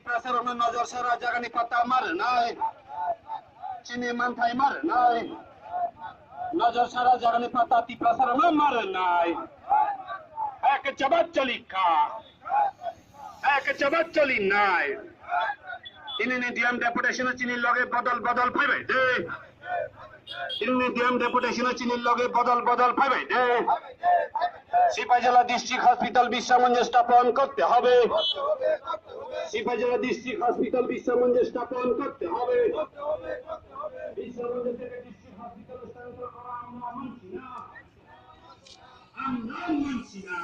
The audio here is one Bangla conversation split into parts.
Tiprasaran Nazar Sara Jagani Pata Maranai Chini Mantai Maranai Nazar Sara Jagani Pata Tiprasaran Maranai Ek Chabat Chalika Ek Chabat Chalinai Ini diam deputation Chini Loge Badal Pivot Ini diam deputation Chini Loge Badal Pivot Sipahijala district hospital বিশ্বমঞ্জে স্থাপন করতে হবে সিপাহীজলা ডিস্ট্রিক্ট হসপিটাল বিশ্বমঞ্জে স্থাপন করতে হবে বিশ্বমঞ্জে থেকে ডিস্ট্রিক্ট হসপিটাল স্থানান্তর করা আমরা মানছি না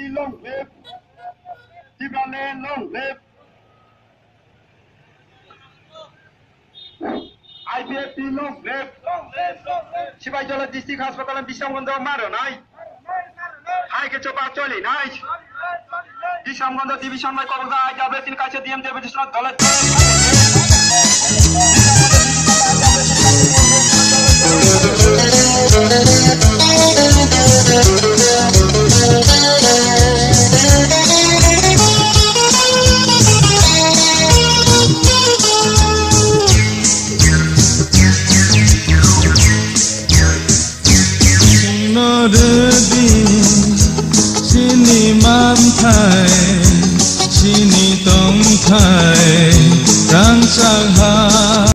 Long live. Tibraland long live. IPFT long live. Sipahijala district হাসপাতালে বিশ্বমগঞ্জ মারনাই হাইকে চোপা চলি নাই বিশ্বমগঞ্জ ডিভিশন বাই কবজা আইজাবে তিন কাছে ডিএম ডেপুটেশন দলের Sini mantai, sini tong thai, rang sang hai.